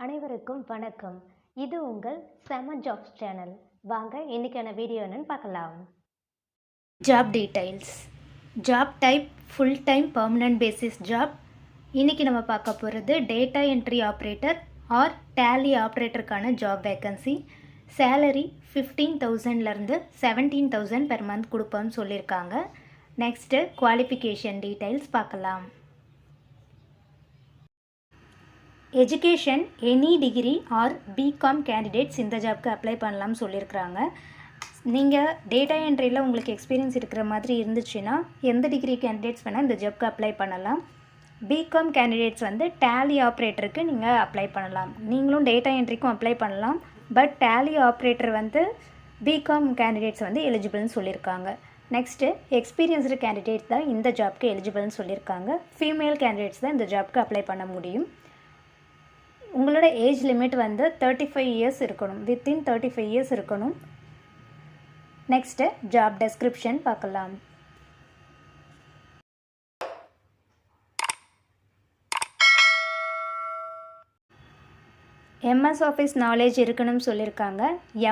அனைவருக்கும் வணக்கம். இது உங்கள் செம ஜாப்ஸ் சேனல். வாங்க இன்னைக்கான வீடியோ என்னன்னு பார்க்கலாம். Job details. Job type full time permanent basis job. இன்னைக்கு நம்ம பார்க்க போகிறது data entry operator or tally ஆப்ரேட்டருக்கான ஜாப் வேக்கன்சி. சேலரி 15,000லேருந்து 17,000 பெர் மந்த் கொடுப்போம்னு சொல்லியிருக்காங்க. நெக்ஸ்ட்டு குவாலிஃபிகேஷன் டீடைல்ஸ் பார்க்கலாம். Education any degree or BCom candidates இந்த ஜாப்க்கு அப்ளை பண்ணலாம்னு சொல்லியிருக்கிறாங்க. நீங்கள் டேட்டா என்ட்ரியில் உங்களுக்கு எக்ஸ்பீரியன்ஸ் இருக்கிற மாதிரி இருந்துச்சுன்னா எந்த டிகிரி கேண்டிடேட்ஸ் வேணால் இந்த ஜாப்க்கு அப்ளை பண்ணலாம். பிகாம் கேண்டிடேட்ஸ் டேலி ஆப்ரேட்டருக்கு நீங்கள் அப்ளை பண்ணலாம். நீங்களும் டேட்டா என்ட்ரிக்கும் அப்ளை பண்ணலாம். But tally operator BCom candidates எலிஜிபிள்னு சொல்லியிருக்காங்க. நெக்ஸ்ட்டு எக்ஸ்பீரியன்ஸ்டு கேண்டிடேட் தான் இந்த ஜாப்க்கு எலிஜிபிள்னு சொல்லியிருக்காங்க. ஃபீமேல் கேண்டிடேட்ஸ் தான் இந்த ஜாப்க்கு அப்ளை பண்ண முடியும். உங்களோட ஏஜ் லிமிட் 35 இயர்ஸ் இருக்கணும். வித்தின் 35 இயர்ஸ் இருக்கணும். நெக்ஸ்ட்டு ஜாப் டெஸ்கிரிப்ஷன் பார்க்கலாம். எம்எஸ் ஆஃபீஸ் நாலேஜ் இருக்கணும்னு சொல்லியிருக்காங்க.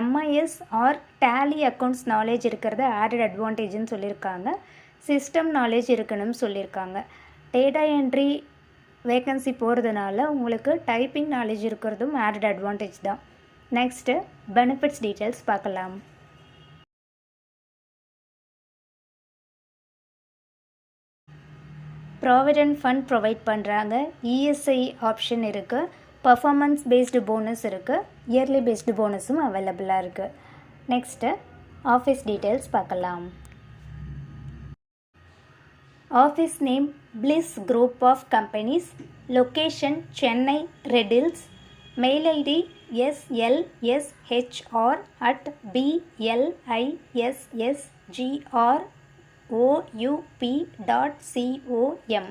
MIS or Tally accounts knowledge இருக்கிறது ஆடட் அட்வான்டேஜ்னு சொல்லியிருக்காங்க. சிஸ்டம் நாலேஜ் இருக்கணும்னு சொல்லியிருக்காங்க. டேட்டா என்ட்ரி வேக்கன்சி போகிறதுனால உங்களுக்கு டைப்பிங் நாலேஜ் இருக்கிறதும் ஆடட் அட்வான்டேஜ் தான். நெக்ஸ்ட்டு பெனிஃபிட்ஸ் டீட்டெயில்ஸ் பார்க்கலாம். ப்ராவிடென்ட் ஃபண்ட் ப்ரொவைட் பண்ணுறாங்க. இஎஸ்ஐ ஆப்ஷன் இருக்குது. பர்ஃபார்மன்ஸ் பேஸ்டு போனஸ் இருக்குது. இயர்லி பேஸ்டு போனஸும் அவைலபிளாக இருக்குது. நெக்ஸ்ட்டு ஆஃபீஸ் டீட்டெயில்ஸ் பார்க்கலாம். Office name Bliss Group of Companies. Location Chennai Red Hills. Mail ID slshr@blisssgroup.com.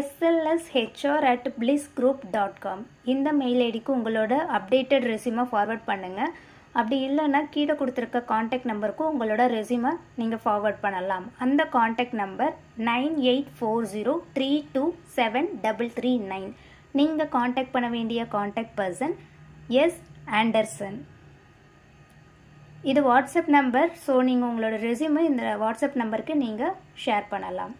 slshr@blissgroup.com. இந்த mail ஐடிக்கு உங்களோட அப்டேட்டட் ரெஸ்யூமை ஃபார்வர்ட் பண்ணுங்கள். அப்படி இல்லைன்னா கீழே கொடுத்துருக்க காண்டாக்ட் நம்பருக்கும் உங்களோட ரெஸ்யூமை நீங்கள் ஃபார்வர்ட் பண்ணலாம். அந்த காண்டாக்ட் நம்பர் 9840327339. நீங்கள் காண்டாக்ட் பண்ண வேண்டிய காண்டாக்ட் பர்சன் எஸ் ஆண்டர்சன். இது வாட்ஸ்அப் நம்பர். ஸோ நீங்கள் உங்களோட ரெஸ்யூமை இந்த வாட்ஸ்அப் நம்பருக்கு நீங்கள் ஷேர் பண்ணலாம்.